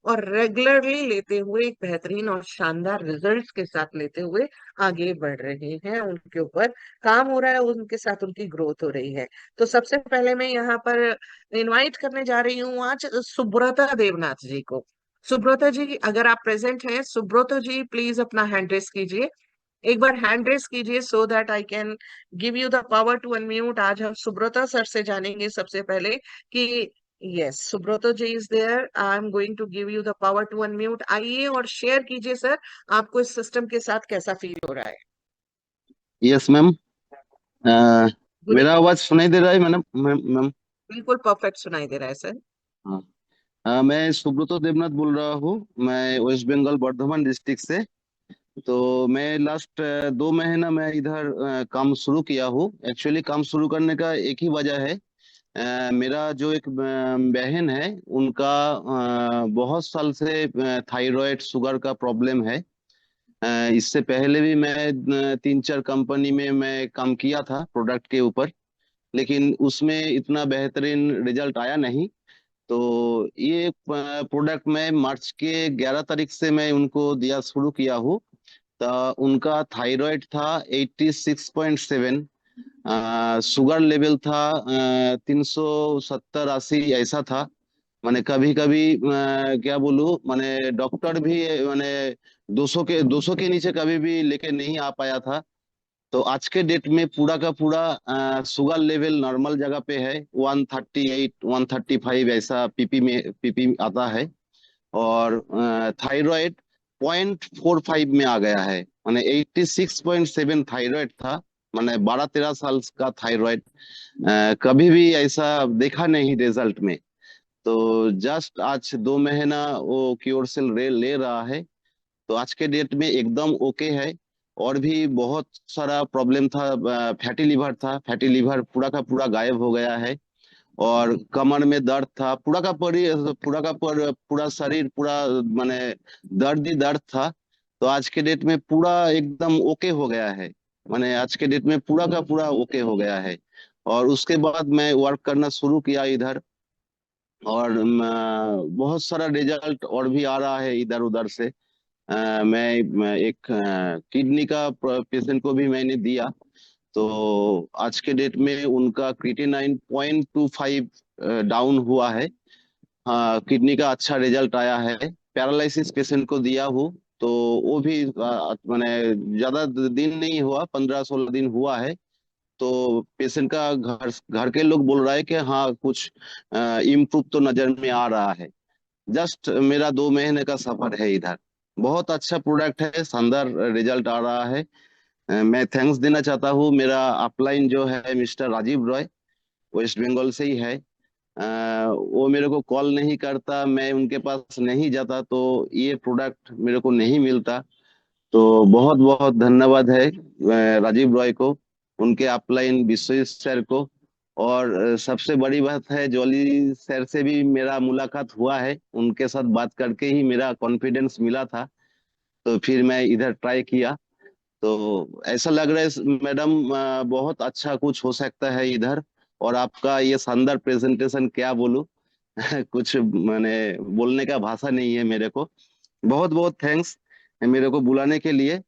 और रेगुलरली लेते हुए एक बेहतरीन और शानदार रिजल्ट्स के साथ लेते हुए आगे बढ़ रहे हैं। उनके ऊपर काम हो रहा है, उनके साथ उनकी ग्रोथ हो रही है। तो सबसे पहले मैं यहाँ पर इनवाइट करने जा रही हूँ आज सुब्रता देवनाथ जी को। सुब्रता जी, अगर आप प्रेजेंट हैं, सुब्रता जी प्लीज अपना हैंड रेस कीजिए। एक बार हैंड रेस कीजिए so that I can give you the power to unmute. आज हम सुब्रता सर से जानेंगे सबसे पहले कि yes, Subrata ji is there, I am going to give you the power to unmute. आइए और शेयर कीजिए सर, आपको इस सिस्टम के साथ कैसा फील हो रहा है। Yes ma'am. गुड। मेरा आवाज सुनाई दे रहा है मैडम? Ma'am ma'am. बिल्कुल परफेक्ट सुनाई दे रहा है सर। हाँ। मैं सुब्रतो देवनाथ बोल रहा हूँ। मैं वेस्ट बंगाल बर्धमान डिस्ट्रिक्ट से। तो मैं लास्ट 2 महीना मैं इधर काम शुरू किया हूँ। एक्चुअली काम शुरू करने का एक ही वजह है। मेरा जो एक बहन है, उनका बहुत साल से थायराइड शुगर का प्रॉब्लम है। इससे पहले भी मैं 3-4 कंपनी में मैं काम किया था प्रोडक्ट के ऊपर, लेकिन उसमें इतना बेहतरीन रिजल्ट आया नहीं। तो ये प्रोडक्ट मैं मार्च के 11 तारीख से मैं उनको दिया शुरू किया हूँ। तो उनका थायराइड था 86.7, शुगर लेवल था 370-80 ऐसा था। माने कभी कभी क्या बोलूं, माने डॉक्टर भी माने 200 के नीचे कभी भी लेके नहीं आ पाया था। तो आज के डेट में पूरा का पूरा शुगर लेवल नॉर्मल जगह पे है, 138 135 ऐसा पीपी में पीपी आता है। और थायराइड 0.45 में आ गया है। माने 86.7 थायराइड था। माने 12-13 साल का थायराइड कभी भी ऐसा देखा नहीं रिजल्ट में। तो जस्ट आज 2 महीना वो क्योर सेल ले रहा है। तो आज के डेट में एकदम ओके है। और भी बहुत सारा प्रॉब्लम था, फैटी लिवर था, फैटी लिवर पूरा का पूरा गायब हो गया है। और कमर में दर्द था, पूरा शरीर पूरा माने दर्द ही दर्द था। तो आज के डेट में पूरा एकदम ओके हो गया है। माने आज के डेट में पूरा का पूरा ओके हो गया है। और उसके बाद मैं वर्क करना शुरू किया इधर। और बहुत सारा रिजल्ट और भी आ रहा है इधर उधर से। मैं एक किडनी का पेशेंट को भी मैंने दिया। तो आज के डेट में उनका क्रिएटिनाइन 0.25 डाउन हुआ है। हाँ, किडनी का अच्छा रिजल्ट आया है। पैरालिसिस पेशेंट को दिया हूँ। तो वो भी मैंने ज्यादा दिन नहीं हुआ, 15-16 दिन हुआ है। तो पेशेंट का घर घर के लोग बोल रहा है कि हाँ कुछ इम्प्रूव तो नजर में आ रहा है। जस्ट मेरा 2 महीने का सफर है इधर। बहुत अच्छा प्रोडक्ट है, शानदार रिजल्ट आ रहा है। मैं थैंक्स देना चाहता हूँ। मेरा अपलाइन जो है मिस्टर राजीव रॉय, वेस्ट बंगाल से ही है। वो मेरे को कॉल नहीं करता, मैं उनके पास नहीं जाता, तो ये प्रोडक्ट मेरे को नहीं मिलता। तो बहुत बहुत धन्यवाद है राजीव रॉय को, उनके अपलाइन विश्वेश सर को। और सबसे बड़ी बात है, जॉली सर से भी मेरा मुलाकात हुआ है, उनके साथ बात करके ही मेरा कॉन्फिडेंस मिला था। तो फिर मैं इधर ट्राई किया। तो ऐसा लग रहा है मैडम, बहुत अच्छा कुछ हो सकता है इधर। और आपका ये शानदार प्रेजेंटेशन क्या बोलूं कुछ मैंने बोलने का भाषा नहीं है मेरे को। बहुत बहुत थैंक्स मेरे को बुलाने के लिए।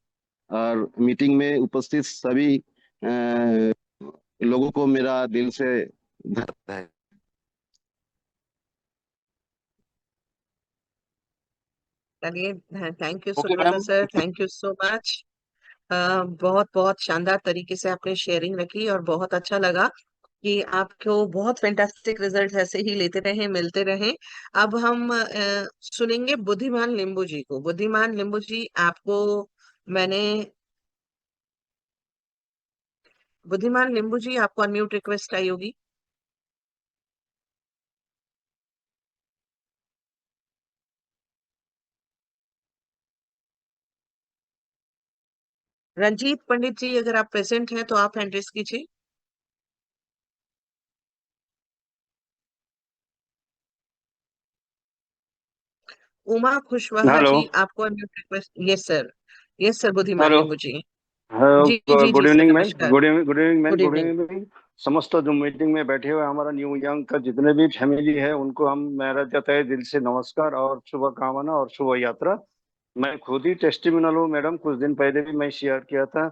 और मीटिंग में उपस्थित सभी लोगों को मेरा दिल से धन्यवाद है। चलिए, thank you okay Subrata ma'am. Sir, thank you so much. बहुत बहुत शानदार तरीके से आपने शेयरिंग रखी और बहुत अच्छा लगा कि आपको बहुत फैंटास्टिक रिजल्ट ऐसे ही लेते रहे, मिलते रहे। अब हम सुनेंगे बुद्धिमान लिंबू जी को। बुद्धिमान लिंबू जी, आपको मैंने बुद्धिमान लिंबू जी, आपको अनम्यूट रिक्वेस्ट आई होगी। रंजीत पंडित जी, अगर आप प्रेजेंट हैं तो आप हैंड रेस कीजिए। उमा कुशवाहा हेलो। जी, आपको unmute request. Yes sir, yes sir, बुद्धिमान हेलो। लिंबू जी। हेलो। जी जी गुड जी सर, इवनिंग मैम। नमस्कार। Good evening ma'am. Good good evening. Evening. समस्त जो मीटिंग में बैठे हुए हमारा न्यू यंग का जितने भी फैमिली है उनको हम मेरा तहे दिल से नमस्कार और शुभकामना और शुभ यात्रा। मैं खुद ही टेस्टिमोनियल हूँ मैडम, कुछ दिन पहले भी मैं शेयर किया था।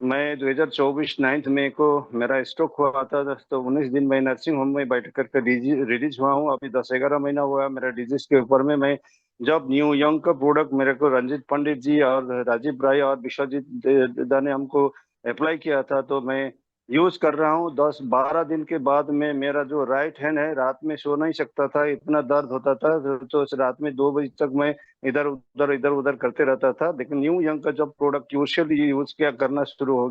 मैं 2024 9 मई को मेरा स्ट्रोक हुआ था, तो 19 दिन मैं नर्सिंग होम में बैठ करके रिलीज हुआ हूँ। अभी 10-11 महीना हुआ मेरा डिजीज के ऊपर में। मैं जब न्यू यंग का प्रोडक्ट मेरे को रंजीत पंडित जी और राजीव राय और विश्वजीत दा ने हमको अप्लाई किया था, तो मैं यूज कर रहा हूँ। 10-12 दिन के बाद में मेरा जो राइट हैंड है, रात में सो नहीं सकता था, इतना दर्द होता था। तो रात में 2 बजे तक मैं इधर उधर करते रहता था। लेकिन न्यू यंग का जब प्रोडक्ट यूजुअली यूज किया करना शुरू हो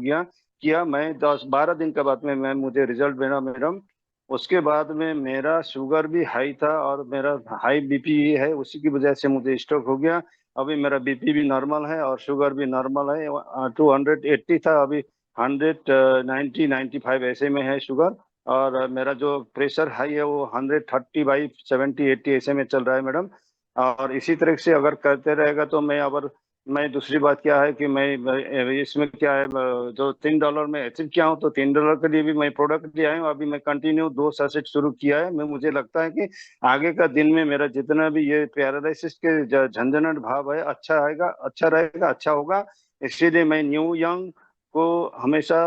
किया मैं 10-12 दिन के बाद में मैं मुझे रिजल्ट मिला मैडम। उसके बाद में मेरा शुगर भी हाई था और मेरा हाई बीपी है, उसी की वजह से मुझे स्ट्रोक हो गया। अभी मेरा बीपी भी नॉर्मल है और शुगर भी नॉर्मल है। 280 था, अभी 190-95 ऐसे में है शुगर। और मेरा जो प्रेशर हाई है वो 130/70-80 ऐसे में चल रहा है मैडम। और इसी तरह से अगर करते रहेगा तो मैं दूसरी बात क्या है कि इसमें क्या है, जो $3 में अचीव किया हूँ, तो $3 के लिए भी मैं प्रोडक्ट लिया हूँ। अभी मैं कंटिन्यू 2 सैशेट शुरू किया है। मैं मुझे लगता है कि आगे का दिन में मेरा जितना भी ये पैरालिसिस के झंझनट भाव है अच्छा आएगा, अच्छा रहेगा, अच्छा होगा। इसीलिए मैं न्यू यंग को हमेशा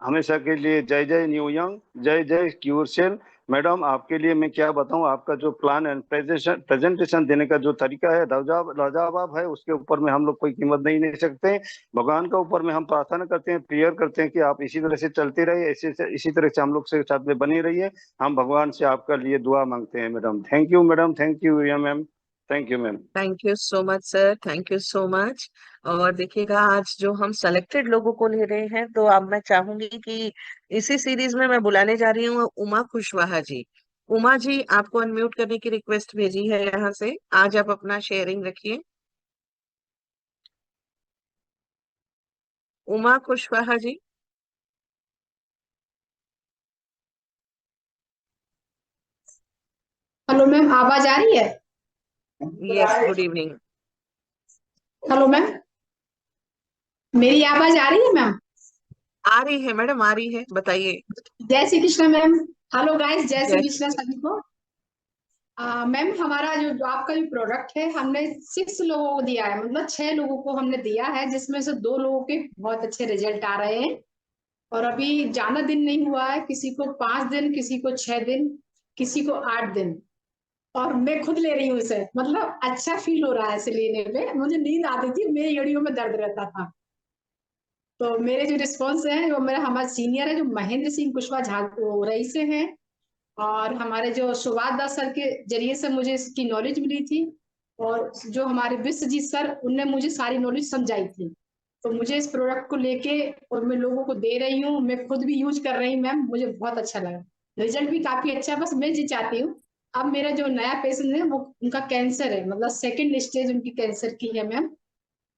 हमेशा के लिए जय जय न्यू यंग, जय जय क्यूर सेल। मैडम आपके लिए मैं क्या बताऊं, आपका जो प्लान एंड प्रेजेंटेशन देने का जो तरीका है लाजवाब है, उसके ऊपर में हम लोग कोई कीमत नहीं दे सकते। भगवान का ऊपर में हम प्रार्थना करते हैं, प्रेयर करते हैं कि आप इसी तरह से चलते रहिए, इसी तरह से हम लोग से साथ में बनी रहिए। हम भगवान से आपका लिए दुआ मांगते हैं madam. Thank you madam, thank you ma'am, thank you ma'am. Thank you so much sir, thank you so much. और देखिएगा, आज जो हम सेलेक्टेड लोगों को ले रहे हैं, तो अब मैं चाहूंगी कि इसी सीरीज में मैं बुलाने जा रही हूँ उमा कुशवाहा जी। उमा जी, आपको अनम्यूट करने की रिक्वेस्ट भेजी है यहाँ से। आज आप अपना शेयरिंग रखिए। उमा कुशवाहा जी। हेलो मैम, आवाज आ रही है? Yes, good evening. Hello ma'am, मेरी आवाज आ रही है मैम? आ रही है मैडम, आ रही है, बताइए। जय Shri Krishna ma'am. Hello guys, जय श्री जय कृष्ण श्री। सभी को। मैम, हमारा जो आपका जो प्रोडक्ट है, हमने 6 लोगों को दिया है, मतलब 6 लोगों को हमने दिया है, जिसमें से 2 लोगों के बहुत अच्छे रिजल्ट आ रहे हैं। और अभी ज्यादा दिन नहीं हुआ है, किसी को 5 दिन, किसी को 6 दिन, किसी को 8 दिन। और मैं खुद ले रही हूँ इसे, मतलब अच्छा फील हो रहा है इसे लेने पे। मुझे नींद आती थी, मेरी एड़ियों में दर्द रहता था। तो मेरे जो रिस्पॉन्स है, वो मेरा हमारे सीनियर है जो महेंद्र सिंह कुशवाहा झा रई से हैं। और हमारे जो सुभाष दास सर के जरिए से मुझे इसकी नॉलेज मिली थी। और जो हमारे विश्वजीत सर, उनने मुझे सारी नॉलेज समझाई थी। तो मुझे इस प्रोडक्ट को लेके और मैं लोगों को दे रही हूँ, मैं खुद भी यूज कर रही हूँ मैम, मुझे बहुत अच्छा लगा। रिजल्ट भी काफी अच्छा है। बस मैं जी चाहती हूँ, अब मेरा जो नया पेशेंट है वो उनका कैंसर है, मतलब सेकेंड स्टेज उनकी कैंसर की है मैम।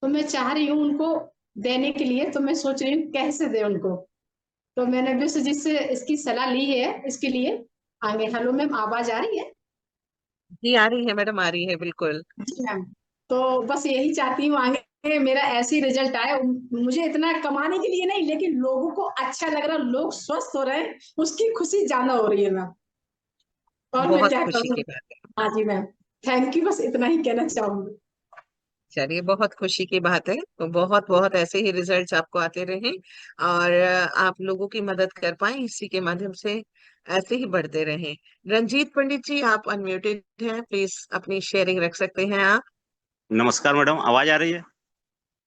तो मैं चाह रही हूँ उनको देने के लिए, तो मैं सोच रही हूँ कैसे दे उनको। तो मैंने विश्वजीत से इसकी सलाह ली है इसके लिए। आगे हेलो मैम, आवाज आ रही है? जी, आ रही है मैडम, आ रही है, बिल्कुल। जी मैम। तो बस यही चाहती हूँ आगे मेरा ऐसे ही रिजल्ट आए। मुझे इतना कमाने के लिए नहीं, लेकिन लोगों को अच्छा लग रहा, लोग स्वस्थ हो रहे हैं, उसकी खुशी ज्यादा हो रही है मैम। और मैं बहुत क्या खुशी करूँ? की बात है। हाँ जी मैम, थैंक यू, बस इतना ही कहना चाहूंगी। चलिए, बहुत खुशी की बात है। तो बहुत बहुत ऐसे ही रिजल्ट्स आपको आते रहें, और आप लोगों की मदद कर पाए इसी के माध्यम से, ऐसे ही बढ़ते रहें। रंजीत पंडित जी, आप अनम्यूटेड हैं, प्लीज अपनी शेयरिंग रख सकते हैं आप। नमस्कार मैडम, आवाज आ रही है?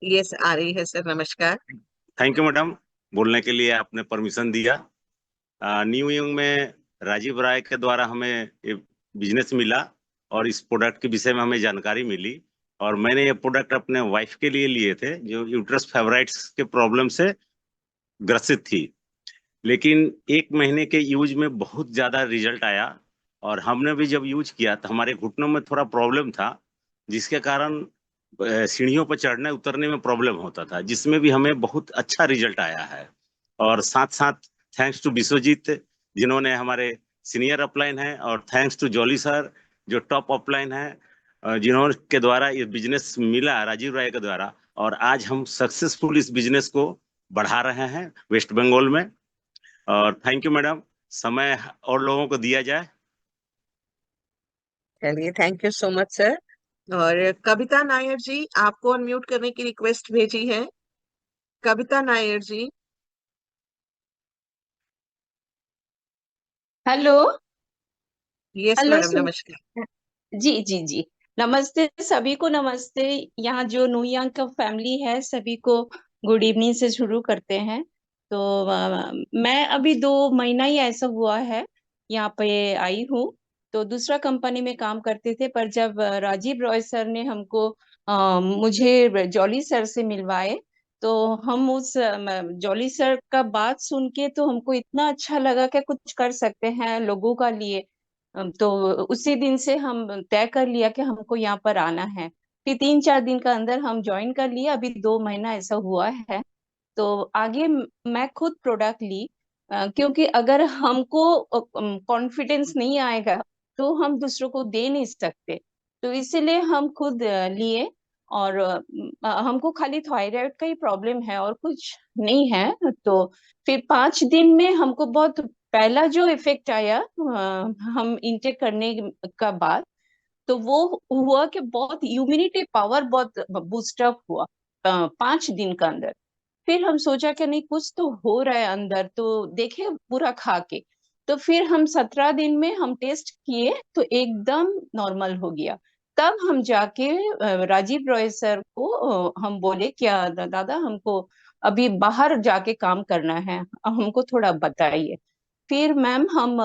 यस, आ रही है सर, नमस्कार। थैंक यू मैडम, बोलने के लिए आपने परमिशन दिया। न्यू यंग में राजीव राय के द्वारा हमें ये बिजनेस मिला और इस प्रोडक्ट के विषय में हमें जानकारी मिली। और मैंने ये प्रोडक्ट अपने वाइफ के लिए लिए थे, जो यूट्रस फेब्राइड्स के प्रॉब्लम से ग्रसित थी। लेकिन 1 महीने के यूज में बहुत ज्यादा रिजल्ट आया। और हमने भी जब यूज किया तो हमारे घुटनों में थोड़ा प्रॉब्लम था, जिसके कारण सीढ़ियों पर चढ़ने उतरने में प्रॉब्लम होता था, जिसमें भी हमें बहुत अच्छा रिजल्ट आया है। और साथ साथ थैंक्स टू विश्वजीत, जिन्होंने हमारे सीनियर अपलाइन हैं, और थैंक्स टू जॉली सर, जो टॉप अपलाइन है, जिन्होंने के द्वारा ये बिजनेस मिला राजीव राय के द्वारा। और आज हम सक्सेसफुल इस बिजनेस को बढ़ा रहे हैं वेस्ट बंगाल में। और थैंक यू मैडम, समय और लोगों को दिया जाए। चलिए, thank you so much sir. और कविता नायर जी, आपको अनम्यूट करने की रिक्वेस्ट भेजी है। कविता नायर जी। हेलो। यस हेलो मैडम, सुन। नमस्कार। जी जी जी। नमस्ते सभी को, नमस्ते। यहाँ जो नुयांग का फैमिली है सभी को गुड इवनिंग से शुरू करते हैं। तो मैं अभी 2 महीना ही ऐसा हुआ है यहाँ पे आई हूँ। तो दूसरा कंपनी में काम करते थे, पर जब राजीव रॉय सर ने हमको मुझे जॉली सर से मिलवाए, तो हम उस जॉली सर का बात सुन के तो हमको इतना अच्छा लगा कि कुछ कर सकते हैं लोगों का लिए। तो उसी दिन से हम तय कर लिया कि हमको यहाँ पर आना है। फिर 3-4 दिन का अंदर हम ज्वाइन कर लिए, अभी 2 महीना ऐसा हुआ है। तो आगे मैं खुद प्रोडक्ट ली, क्योंकि अगर हमको कॉन्फिडेंस नहीं आएगा तो हम दूसरों को दे नहीं सकते। तो इसीलिए हम खुद लिए। और हमको खाली थायराइड का ही प्रॉब्लम है और कुछ नहीं है। तो फिर 5 दिन में हमको बहुत पहला जो इफेक्ट आया हम इंटेक करने का बाद, तो वो हुआ कि बहुत इम्यूनिटी पावर बहुत बूस्टअप हुआ 5 दिन का अंदर। फिर हम सोचा कि नहीं, कुछ तो हो रहा है अंदर, तो देखे पूरा खा के। तो फिर हम 17 दिन में हम टेस्ट किए तो एकदम नॉर्मल हो गया। तब हम जाके राजीव रॉय सर को हम बोले, क्या दादा हमको अभी बाहर जाके काम करना है, हमको थोड़ा बताइए। फिर मैम हम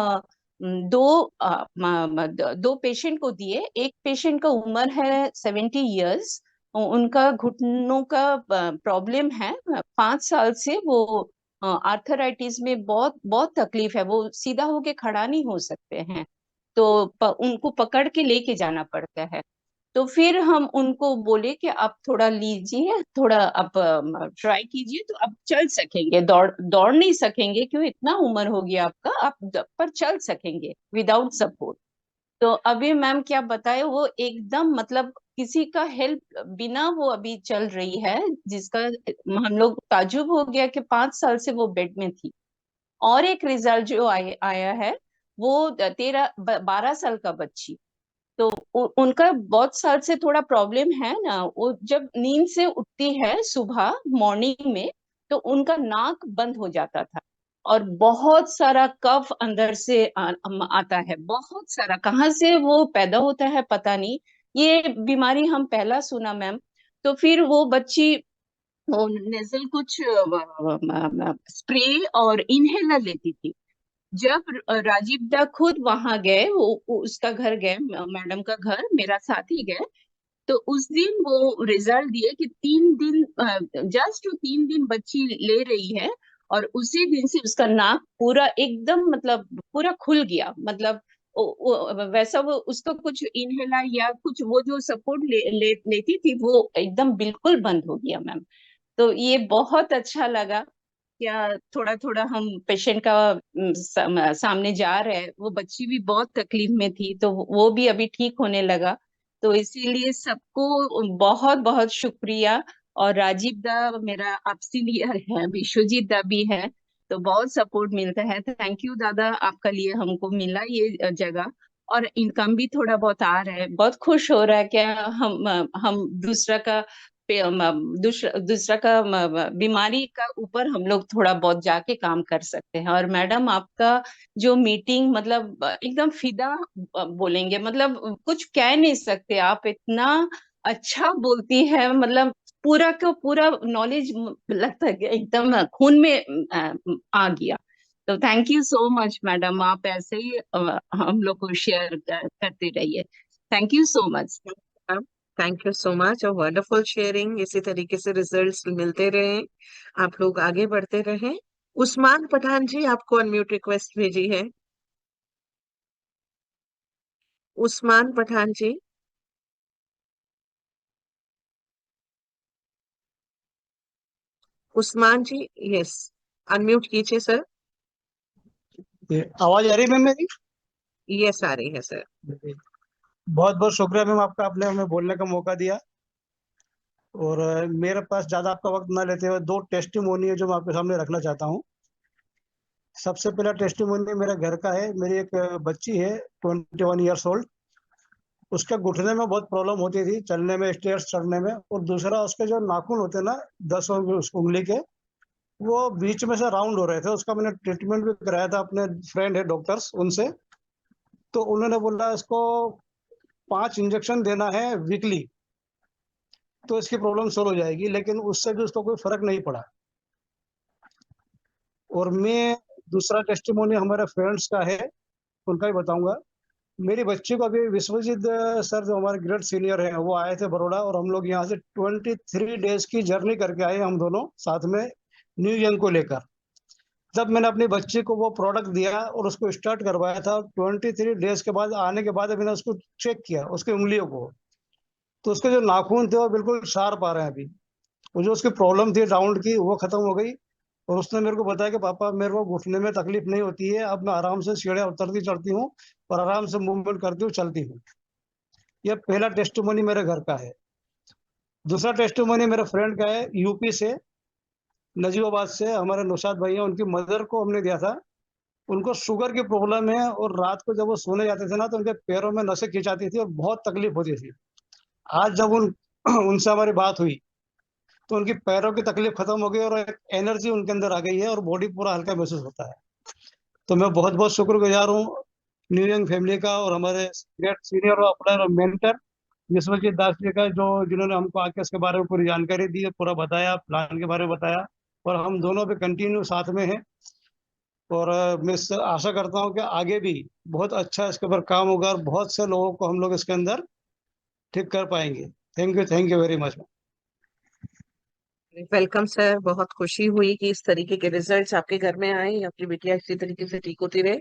दो दो पेशेंट को दिए। एक पेशेंट का उम्र है 70 इयर्स। उनका घुटनों का प्रॉब्लम है। 5 साल से वो आर्थराइटिस में बहुत बहुत तकलीफ है, वो सीधा होके खड़ा नहीं हो सकते हैं। तो उनको पकड़ के लेके जाना पड़ता है। तो फिर हम उनको बोले कि आप थोड़ा लीजिए, थोड़ा आप ट्राई कीजिए तो आप चल सकेंगे। दौड़ दौड़ नहीं सकेंगे क्यों, इतना उम्र हो गया आपका, आप पर चल सकेंगे विदाउट सपोर्ट। तो अभी मैम क्या बताए, वो एकदम मतलब किसी का हेल्प बिना वो अभी चल रही है, जिसका हम लोग ताजुब हो गया कि 5 साल से वो बेड में थी। और एक रिजल्ट जो आया है, वो 12 साल का बच्ची। तो उनका बहुत साल से थोड़ा प्रॉब्लम है ना, वो जब नींद से उठती है सुबह मॉर्निंग में, तो उनका नाक बंद हो जाता था। और बहुत सारा कफ अंदर से आता है, बहुत सारा, कहाँ से वो पैदा होता है पता नहीं। ये बीमारी हम पहला सुना मैम। तो फिर वो बच्ची वो नेजल कुछ स्प्रे और इनहेलर लेती थी। जब राजीव दा खुद वहां गए, वो उसका घर गए, मैडम का घर, मेरा साथी गए, तो उस दिन वो रिजल्ट दिए कि 3 दिन, जस्ट 3 दिन बच्ची ले रही है। और उसी दिन से उसका नाक पूरा एकदम मतलब पूरा खुल गया। मतलब वैसा वो उसका कुछ इनहेलर या कुछ वो जो सपोर्ट लेती थी वो एकदम बिल्कुल बंद हो गया मैम। तो ये बहुत अच्छा लगा। क्या थोड़ा थोड़ा हम पेशेंट का सामने जा रहे हैं। वो बच्ची भी बहुत तकलीफ में थी, तो वो भी अभी ठीक होने लगा। तो इसीलिए सबको बहुत बहुत शुक्रिया। और राजीव दा मेरा आपसी लिया है, विश्वजीत दा भी है, तो बहुत सपोर्ट मिलता है। थैंक यू दादा, आपका लिए हमको मिला ये जगह। और इनकम भी थोड़ा बहुत आ रहा है, बहुत खुश हो रहा है क्या। हम दूसरा का दूसरा का बीमारी का ऊपर हम लोग थोड़ा बहुत जाके काम कर सकते हैं। और मैडम आपका जो मीटिंग मतलब एकदम फिदा बोलेंगे, मतलब कुछ कह नहीं सकते, आप इतना अच्छा बोलती है। मतलब पूरा का पूरा नॉलेज लगता है कि एकदम खून में आ गया। तो thank you so much madam, आप ऐसे ही हम लोग को शेयर करते रहिए। Thank you so much. Thank you so much और वंडरफुल शेयरिंग। इसी तरीके से रिजल्ट्स मिलते रहे, आप लोग आगे बढ़ते रहें। उस्मान पठान जी, आपको अनम्यूट रिक्वेस्ट भेजी है। उस्मान पठान जी। उस्मान जी, यस, अनम्यूट कीजिए सर। आवाज आ रही है मैम मेरी? यस, आ रही है सर। बहुत बहुत शुक्रिया मैम आपका, आपने हमें बोलने का मौका दिया। और मेरे पास ज्यादा आपका वक्त ना लेते हुए 2 टेस्टिमोनी है जो मैं आपके सामने रखना चाहता हूँ। सबसे पहला टेस्टिमोनी मेरे घर का है। मेरी एक बच्ची है 21 ईयर्स ओल्ड। उसके घुटने में बहुत प्रॉब्लम होती थी, चलने में, स्टेयर्स चढ़ने में। और दूसरा, उसके जो नाखून होते हैं ना, 10 उंगली के, वो बीच में से राउंड हो रहे थे। उसका मैंने ट्रीटमेंट भी कराया था, अपने फ्रेंड है डॉक्टर्स उनसे। तो उन्होंने बोला इसको 5 इंजेक्शन देना है वीकली, तो इसकी प्रॉब्लम सोल्व हो जाएगी। लेकिन उससे भी उसको कोई फर्क नहीं पड़ा। और मैं दूसरा टेस्टिमोनी हमारे फ्रेंड्स का है, उनका भी बताऊंगा। मेरी बच्ची को अभी विश्वजीत सर, जो हमारे ग्रेट सीनियर हैं, वो आए थे बड़ौदा, और हम लोग यहाँ से 23 डेज की जर्नी करके आए, हम दोनों साथ में, न्यू यंग को लेकर। जब मैंने अपनी बच्ची को वो प्रोडक्ट दिया और उसको स्टार्ट करवाया था, 23 डेज के बाद आने के बाद मैंने उसको चेक किया, उसकी उंगलियों को। तो उसके जो नाखून थे वो बिल्कुल शार्प आ रहे हैं अभी। वो जो उसकी प्रॉब्लम थी राउंड की, वो खत्म हो गई। और उसने मेरे को बताया कि पापा, मेरे को घुटने में तकलीफ नहीं होती है, अब मैं आराम से सीढ़ियाँ उतरती चढ़ती हूँ और आराम से मूवमेंट करती हूँ, चलती हूँ। यह पहला टेस्टिमोनी मेरे घर का है। दूसरा टेस्टिमोनी मेरे फ्रेंड का है, यूपी से, नजीबाबाद से, हमारे नौशाद भाई हैं। उनकी मदर को हमने दिया था। उनको शुगर की प्रॉब्लम है, और रात को जब वो सोने जाते थे ना, तो उनके पैरों में नसें खिंचाती थी और बहुत तकलीफ होती थी। आज जब उनसे हमारी बात हुई, तो उनकी पैरों की तकलीफ खत्म हो गई और एक एनर्जी उनके अंदर आ गई है, और बॉडी पूरा हल्का महसूस होता है। तो मैं बहुत बहुत शुक्रगुजार हूँ न्यू यंग फैमिली का, और हमारे ग्रेट सीनियर और अपना मेंटर विश्वजीत दास जी का, जो जिन्होंने हमको आके इसके बारे में पूरी जानकारी दी, पूरा बताया, प्लान के बारे में बताया। और हम दोनों भी कंटिन्यू साथ में हैं। और मैं आशा करता हूँ कि आगे भी बहुत अच्छा इसके ऊपर काम होगा, और बहुत से लोगों को हम लोग इसके अंदर ठीक कर पाएंगे। Thank you very much. Welcome sir, बहुत खुशी हुई कि इस तरीके के रिजल्ट्स आपके घर में आए, आपकी बिटिया इसी तरीके से ठीक होती रहे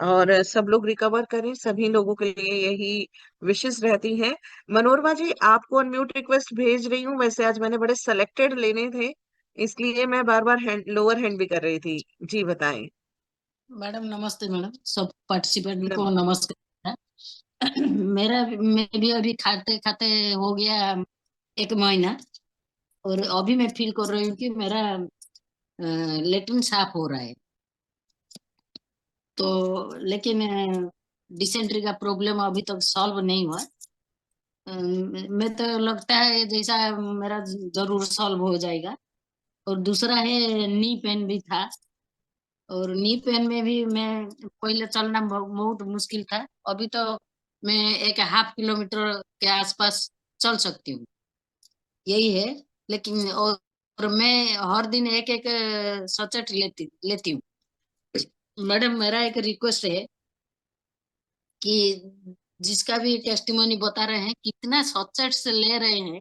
और सब लोग रिकवर करें। सभी लोगों के लिए यही विशेष रहती हैं। मनोरमा जी, आपको अनम्यूट रिक्वेस्ट भेज रही हूँ। वैसे आज मैंने बड़े सेलेक्टेड लेने थे, इसलिए मैं बार बार लोअर हैंड भी कर रही थी। जी बताएं। मैडम नमस्ते। मैडम सब पार्टिसिपेंट को नम- नमस्कार। मैं भी अभी खाते खाते हो गया 1 महीना, और अभी मैं फील कर रही हूँ कि मेरा लेटरिन साफ हो रहा है। तो लेकिन डिसेंट्री का प्रॉब्लम अभी तक सॉल्व नहीं हुआ। मैं तो लगता है जैसा मेरा जरूर सॉल्व हो जाएगा। और दूसरा है, नी पेन भी था, और नी पेन में भी मैं पहले चलना बहुत मुश्किल था। अभी तो मैं 1.5 किलोमीटर के आसपास चल सकती हूँ, यही है। लेकिन और मैं हर दिन एक एक सचेट लेती हूँ। मैडम मेरा एक रिक्वेस्ट है कि जिसका भी टेस्टिमोनी बता रहे हैं, कितना सचेट से ले रहे हैं,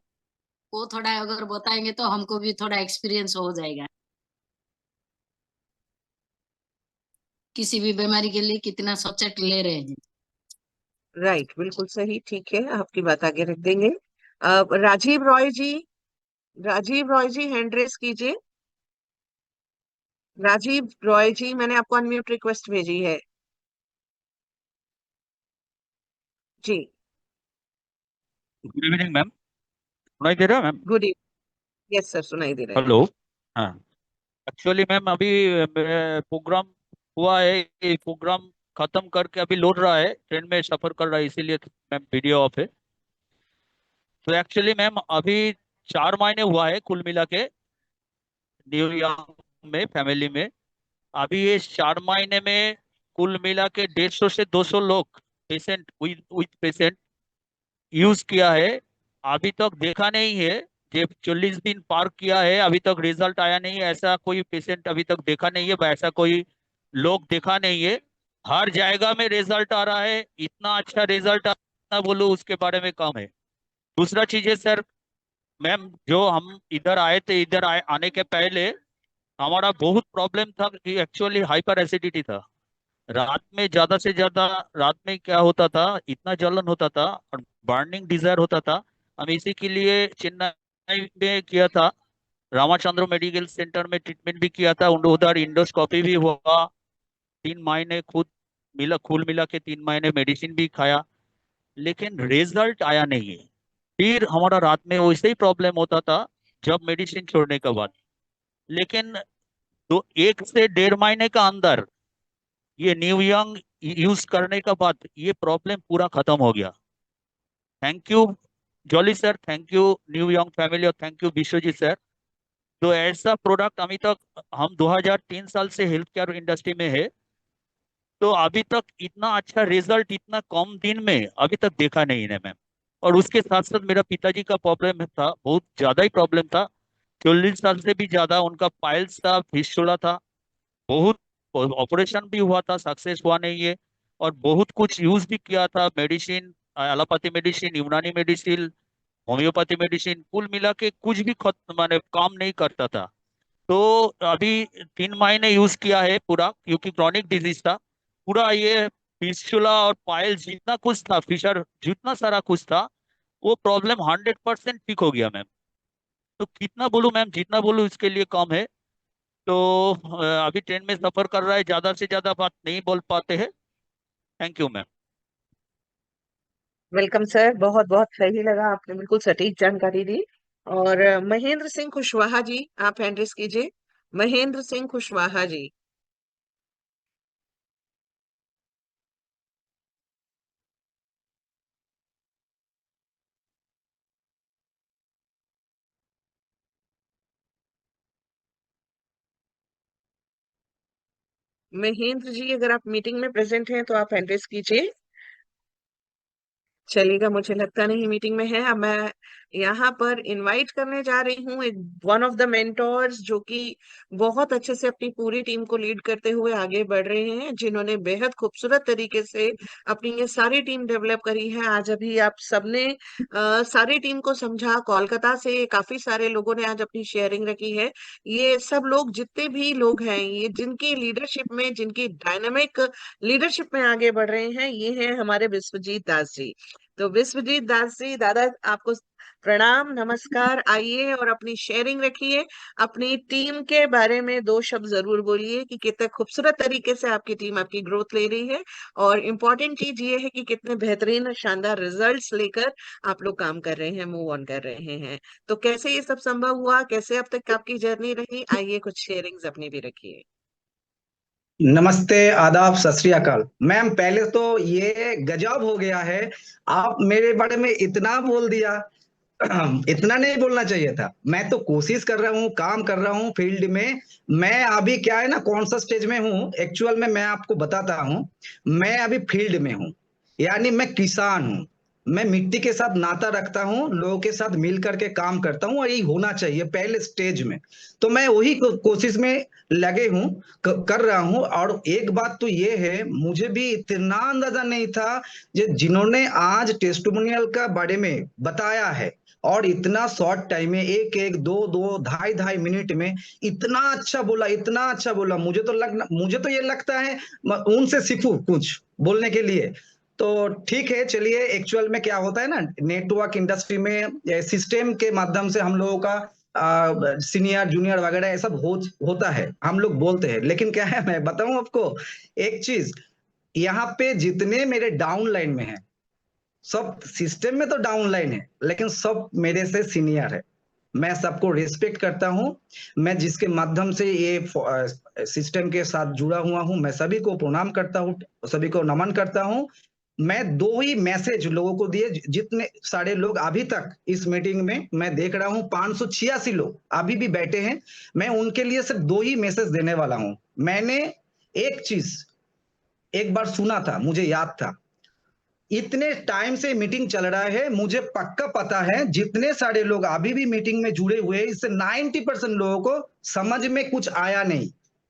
वो थोड़ा अगर बताएंगे तो हमको भी थोड़ा एक्सपीरियंस हो जाएगा। किसी भी बीमारी के लिए कितना सचेट ले रहे हैं। राइट, बिल्कुल सही, ठीक है, आपकी बात आगे रख देंगे। राजीव रॉय जी, राजीव रॉय जी हैंड रेस कीजिए। राजीव रॉय जी, मैंने आपको अनम्यूट रिक्वेस्ट भेजी है जी। गुड इवनिंग मैम, सुनाई दे रहा है ma'am? Good evening. Yes sir, सुनाई दे रहा है। हेलो। हाँ, एक्चुअली मैम अभी प्रोग्राम हुआ है, ये प्रोग्राम खत्म करके अभी लौट रहा है, ट्रेन में सफर कर रहा है, इसीलिए मैम वीडियो ऑफ है। तो एक्चुअली मैम अभी 4 महीने हुआ है कुल मिला के न्यूयॉर्क में फैमिली में। अभी ये 4 महीने में कुल मिला के 150 से 200 लोग पेशेंट विद पेशेंट यूज किया है। अभी तक देखा नहीं है, जे 40 दिन पार किया है, अभी तक रिजल्ट आया नहीं है, ऐसा कोई पेशेंट अभी तक देखा नहीं है, ऐसा कोई लोग देखा नहीं है। हर जगह में रिजल्ट आ रहा है, इतना अच्छा रिजल्ट ना बोलो उसके बारे में कम है। दूसरा चीज है सर, मैम जो हम इधर आए थे, इधर आने के पहले हमारा बहुत प्रॉब्लम था कि एक्चुअली हाइपर एसिडिटी था। रात में ज्यादा से ज्यादा, रात में क्या होता था, इतना जलन होता था और बर्निंग डिजायर होता था। हम इसी के लिए चेन्नई में किया था, रामाचंद्र मेडिकल सेंटर में ट्रीटमेंट भी किया था, उधर इंडोस्कोपी भी हुआ। 3 महीने कुल मिला के 3 महीने मेडिसिन भी खाया, लेकिन रिजल्ट आया नहीं है। फिर हमारा रात में वैसे ही प्रॉब्लम होता था जब मेडिसिन छोड़ने के बाद। लेकिन 1 से 1.5 महीने का अंदर ये न्यू यंग यूज करने का बाद ये प्रॉब्लम पूरा खत्म हो गया। Thank you jolly sir, thank you new young family और थैंक यू विश्वजीत सर। तो ऐसा प्रोडक्ट अभी तक हम 2003 साल से हेल्थ केयर इंडस्ट्री में है, तो अभी तक इतना अच्छा रिजल्ट इतना कम दिन में अभी तक देखा नहीं है मैम। और उसके साथ साथ मेरा पिताजी का प्रॉब्लम था, बहुत ज्यादा ही प्रॉब्लम था, 40 साल से भी ज्यादा उनका पाइल्स था, फिस्टुला था, बहुत ऑपरेशन भी हुआ था, सक्सेस हुआ नहीं है। और बहुत कुछ यूज भी किया था, मेडिसिन, एलोपैथी मेडिसिन, यूनानी मेडिसिन, होम्योपैथी मेडिसिन, कुल मिला के कुछ भी माने काम नहीं करता था। तो अभी 3 महीने यूज किया है पूरा, क्योंकि क्रॉनिक डिजीज था पूरा, ये फिस्टुला और पाइल्स जितना कुछ था, फिशर जितना सारा कुछ था, वो प्रॉब्लम 100% ठीक हो गया मैम। तो कितना बोलूं मैम, जितना बोलूं इसके लिए कम है। तो अभी ट्रेन में सफर कर रहा है, ज्यादा से ज्यादा बात नहीं बोल पाते हैं। Thank you ma'am. Welcome sir, बहुत बहुत सही लगा, आपने बिल्कुल सटीक जानकारी दी। और महेंद्र सिंह कुशवाहा जी, आप हैंड रेस कीजिए। महेंद्र सिंह कुशवाहा जी। महेंद्र जी, अगर आप मीटिंग में प्रेजेंट हैं तो आप हैंड रेस कीजिए। चलेगा, मुझे लगता नहीं मीटिंग में है। अब मैं यहाँ पर इनवाइट करने जा रही हूँ एक वन ऑफ द मेंटोर्स, जो कि बहुत अच्छे से अपनी पूरी टीम को लीड करते हुए आगे बढ़ रहे हैं, जिन्होंने बेहद खूबसूरत तरीके से अपनी ये सारी टीम डेवलप करी है। आज अभी आप सबने सारी टीम को समझा, कोलकाता से काफी सारे लोगों ने आज अपनी शेयरिंग रखी है। ये सब लोग, जितने भी लोग हैं, ये जिनकी लीडरशिप में, जिनकी डायनामिक लीडरशिप में आगे बढ़ रहे हैं, ये हैं हमारे विश्वजीत दास जी। तो विश्वजीत दास जी, दादा आपको प्रणाम, नमस्कार। आइए और अपनी शेयरिंग रखिए, अपनी टीम के बारे में दो शब्द जरूर बोलिए कि कितने खूबसूरत तरीके से आपकी टीम आपकी ग्रोथ ले रही है, और इम्पोर्टेंट चीज ये है कि कितने बेहतरीन शानदार रिजल्ट्स लेकर आप लोग काम कर रहे हैं, मूव ऑन कर रहे हैं। तो कैसे ये सब संभव हुआ, कैसे अब तक आपकी जर्नी रही, आइए कुछ शेयरिंग्स अपनी भी रखिए। नमस्ते, आदाब, सत श्री अकाल। मैम पहले तो ये गजब हो गया है, आप मेरे बारे में इतना बोल दिया। इतना नहीं बोलना चाहिए था। मैं तो कोशिश कर रहा हूँ, काम कर रहा हूँ फील्ड में। मैं अभी क्या है ना, कौन सा स्टेज में हूँ एक्चुअल में मैं आपको बताता हूँ। मैं अभी फील्ड में हूँ, यानी मैं किसान हूँ। मैं मिट्टी के साथ नाता रखता हूँ, लोगों के साथ मिल करके काम करता हूँ, और यही होना चाहिए पहले स्टेज में। तो मैं वही कोशिश में लगे हूँ, कर रहा हूँ। और एक बात तो ये है, मुझे भी इतना अंदाजा नहीं था जिन्होंने आज टेस्टिमोनियल का बारे में बताया है, और इतना शॉर्ट टाइम में एक एक दो दो ढाई ढाई मिनट में इतना अच्छा बोला, इतना अच्छा बोला। मुझे तो ये लगता है उनसे सीखूं कुछ बोलने के लिए। तो ठीक है, चलिए। एक्चुअल में क्या होता है ना, नेटवर्क इंडस्ट्री में सिस्टम के माध्यम से हम लोगों का सीनियर जूनियर वगैरह ये सब होता है, हम लोग बोलते हैं। लेकिन क्या है, मैं बताऊं आपको एक चीज, यहाँ पे जितने मेरे डाउन लाइन में है, सब सिस्टम में तो डाउन लाइन है, लेकिन सब मेरे से सीनियर है। मैं सबको रिस्पेक्ट करता हूं। मैं जिसके माध्यम से ये सिस्टम के साथ जुड़ा हुआ हूं, मैं सभी को प्रणाम करता हूं, सभी को नमन करता हूं। मैं दो ही मैसेज लोगों को दिए, जितने सारे लोग अभी तक इस मीटिंग में मैं देख रहा हूं, 586 लोग अभी भी बैठे हैं। मैं उनके लिए सिर्फ दो ही मैसेज देने वाला हूं। मैंने एक चीज एक बार सुना था, मुझे याद था, इतने टाइम से मीटिंग चल रहा है, मुझे पक्का पता है जितने सारे लोग अभी भी मीटिंग में जुड़े हुए हैं, इससे 90% लोगों को समझ में कुछ आया नहीं।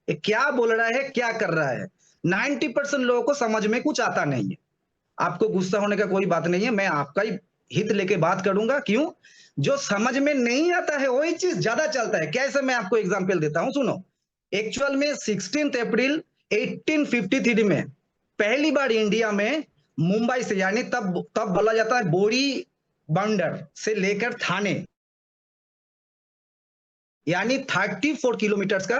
ये क्या बोल रहा है, क्या कर रहा है, 90% लोगों को समझ में कुछ आता नहीं है। आपको गुस्सा होने का कोई बात नहीं है, मैं आपका ही हित लेके बात करूंगा। क्यों? जो समझ में नहीं आता है वही चीज ज्यादा चलता है। कैसे? मैं आपको एग्जाम्पल देता हूं, सुनो। एक्चुअल में 16 अप्रैल 1853 में पहली बार इंडिया में मुंबई से, यानी तब बोला जाता है बोरी बंदर से लेकर थाने, यानी 34 किलोमीटर का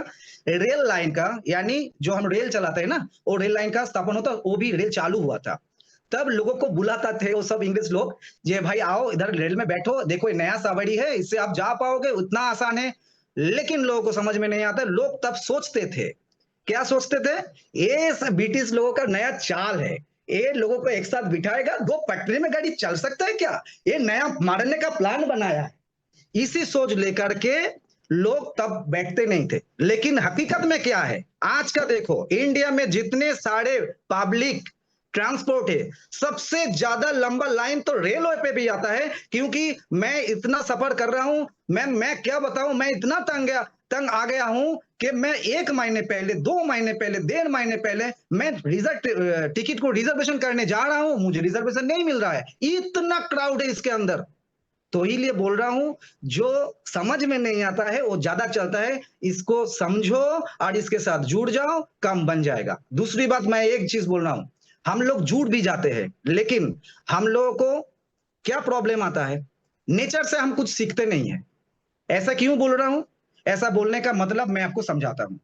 रेल लाइन का, यानी जो हम रेल चलाते हैं ना, वो रेल लाइन का स्थापन होता, वो भी रेल चालू हुआ था। तब लोगों को बुलाता थे वो सब इंग्लिश लोग, जे भाई आओ इधर रेल में बैठो, देखो नया सवारी है, इससे आप जा पाओगे, उतना आसान है। लेकिन लोगों को समझ में नहीं आता। लोग तब सोचते थे क्या सोचते थे? ये सब ब्रिटिश लोगों का नया चाल है, ये लोगों को एक साथ बिठाएगा, 2 पटरी में गाड़ी चल सकता है क्या, ये नया मारने का प्लान बनाया है। इसी सोच लेकर के लोग तब बैठते नहीं थे। लेकिन हकीकत में क्या है, आज का देखो, इंडिया में जितने सारे पब्लिक ट्रांसपोर्ट है, सबसे ज्यादा लंबा लाइन तो रेलवे पे भी आता है। क्योंकि मैं इतना सफर कर रहा हूं, मैं क्या बताऊं, मैं इतना तंग आ गया हूं कि मैं 1 महीने पहले, 2 महीने पहले, 1.5 महीने पहले मैं टिकट को रिजर्वेशन करने जा रहा हूं, मुझे रिजर्वेशन नहीं मिल रहा है, इतना क्राउड है इसके अंदर। तो इसीलिए बोल रहा हूं, जो समझ में नहीं आता है वो ज्यादा चलता है, इसको समझो और इसके साथ जुड़ जाओ, काम बन जाएगा। दूसरी बात मैं एक चीज बोल रहा हूं, हम लोग जुड़ भी जाते हैं, लेकिन हम लोगों को क्या प्रॉब्लम आता है, नेचर से हम कुछ सीखते नहीं है। ऐसा क्यों बोल रहा हूं? ऐसा बोलने का मतलब मैं आपको समझाता हूं।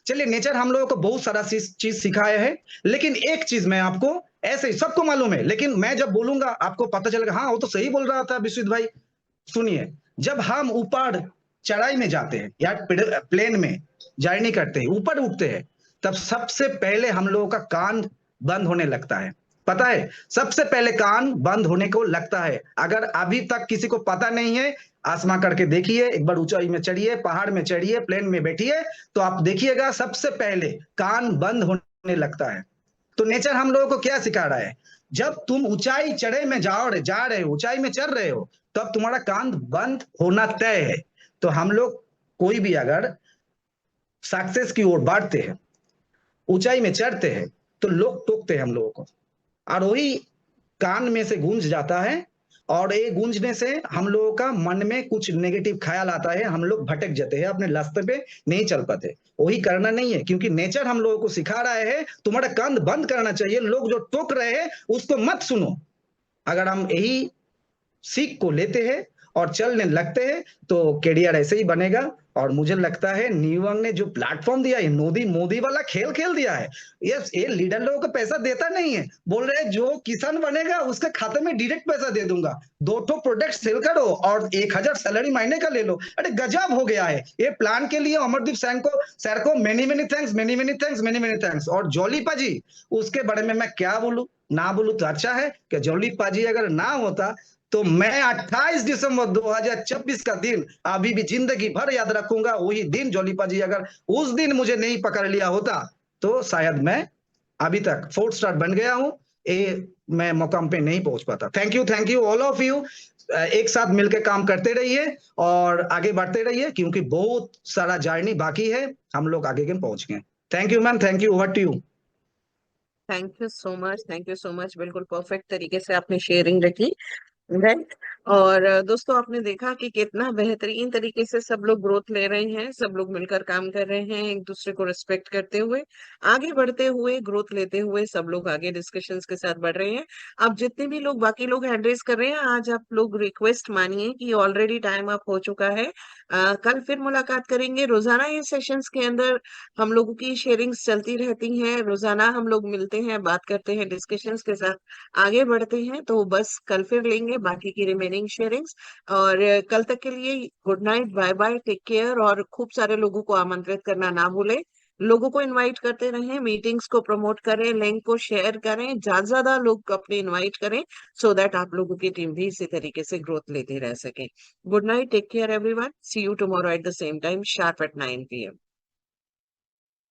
चलिए, नेचर हम लोगों को बहुत सारा चीज सिखाया है, लेकिन एक चीज मैं आपको, ऐसे ही सबको मालूम है, लेकिन मैं जब बोलूंगा आपको पता चलेगा, हाँ वो तो सही बोल रहा था विश्वित भाई। सुनिए, जब हम ऊपर चढ़ाई में जाते हैं या प्लेन में जर्नी करते हैं, ऊपर उठते हैं, तब सबसे पहले हम लोगों का कान बंद होने लगता है। पता है, सबसे पहले कान बंद होने को लगता है। अगर अभी तक किसी को पता नहीं है, आसमां करके देखिए, एक बार ऊंचाई में चढ़िए, पहाड़ में चढ़िए, प्लेन में बैठिए, तो आप देखिएगा सबसे पहले कान बंद होने लगता है। तो नेचर हम लोगों को क्या सिखा रहा है, जब तुम ऊंचाई चढ़े में जा रहे हो, ऊंचाई में चढ़ रहे हो, तब तुम्हारा कान बंद होना तय है। तो हम लोग कोई भी अगर सक्सेस की ओर बढ़ते हैं, ऊंचाई में चढ़ते हैं, तो लोग टोकते हैं हम लोगों को, और वही कान में से गूंज जाता है, और ये गूंजने से हम लोगों का मन में कुछ नेगेटिव ख्याल आता है, हम लोग भटक जाते हैं, अपने रास्ते पे नहीं चल पाते। वही करना नहीं है, क्योंकि नेचर हम लोगों को सिखा रहा है तुम्हारा कान बंद करना चाहिए, लोग जो टोक रहे हैं उसको मत सुनो। अगर हम यही सीख को लेते हैं और चलने लगते हैं, तो कैरियर ऐसे ही बनेगा। और मुझे लगता है न्यूयॉर्क ने जो प्लेटफॉर्म दिया है, मोदी वाला खेल खेल दिया है। ये लीडर लोगों को पैसा देता नहीं है, बोल रहे हैं जो किसान बनेगा उसके खाते में डायरेक्ट पैसा दे दूंगा, 2 प्रोडक्ट सेल करो और 1000 सैलरी महीने का ले लो। अरे गजब हो गया है। ये प्लान के लिए अमरदीप सर को मेनी मेनी थैंक्स। और जॉलीपा जी, उसके बारे में मैं क्या बोलूं, ना बोलूं तो अच्छा है कि जॉलीपा जी अगर ना होता तो मैं 28 दिसंबर 2026 का दिन अभी भी जिंदगी भर याद रखूंगा। वही दिन जॉलीपा जी अगर उस दिन मुझे नहीं पकड़ लिया होता, तो शायद मैं अभी तक 4 स्टार बन गया हूं, ये मैं मुकाम पे नहीं पहुंच पाता। Thank you all of you. एक साथ मिलकर काम करते रहिए और आगे बढ़ते रहिए, क्योंकि बहुत सारा जर्नी बाकी है, हम लोग आगे के पहुंच गए। Thank you ma'am, thank you, over to you. Thank you so much, बिल्कुल परफेक्ट तरीके से आपने शेयरिंग रखी, राइट। और दोस्तों, आपने देखा कि कितना बेहतरीन तरीके से सब लोग ग्रोथ ले रहे हैं, सब लोग मिलकर काम कर रहे हैं, एक दूसरे को रिस्पेक्ट करते हुए, आगे बढ़ते हुए, ग्रोथ लेते हुए सब लोग आगे डिस्कशंस के साथ बढ़ रहे हैं। अब जितने भी लोग बाकी लोग हैंड रेज कर रहे हैं, आज आप लोग रिक्वेस्ट मानिए कि ऑलरेडी टाइम अप हो चुका है। कल फिर मुलाकात करेंगे। रोजाना ये सेशंस के अंदर हम लोगों की शेयरिंग्स चलती रहती हैं, रोजाना हम लोग मिलते हैं, बात करते हैं, डिस्कशंस के साथ आगे बढ़ते हैं। तो बस कल फिर लेंगे बाकी की रिमेनिंग शेयरिंग्स। और कल तक के लिए good night, bye bye, take care. और खूब सारे लोगों को आमंत्रित करना ना भूलें, लोगों को इनवाइट करते रहें, मीटिंग्स को प्रमोट करें, लिंक को शेयर करें, ज्यादा ज्यादा लोग अपने इनवाइट करें, सो दैट आप लोगों की टीम भी इसी तरीके से ग्रोथ लेते रह सके। Good night, take care everyone, see you tomorrow at the same time, sharp at 9 PM।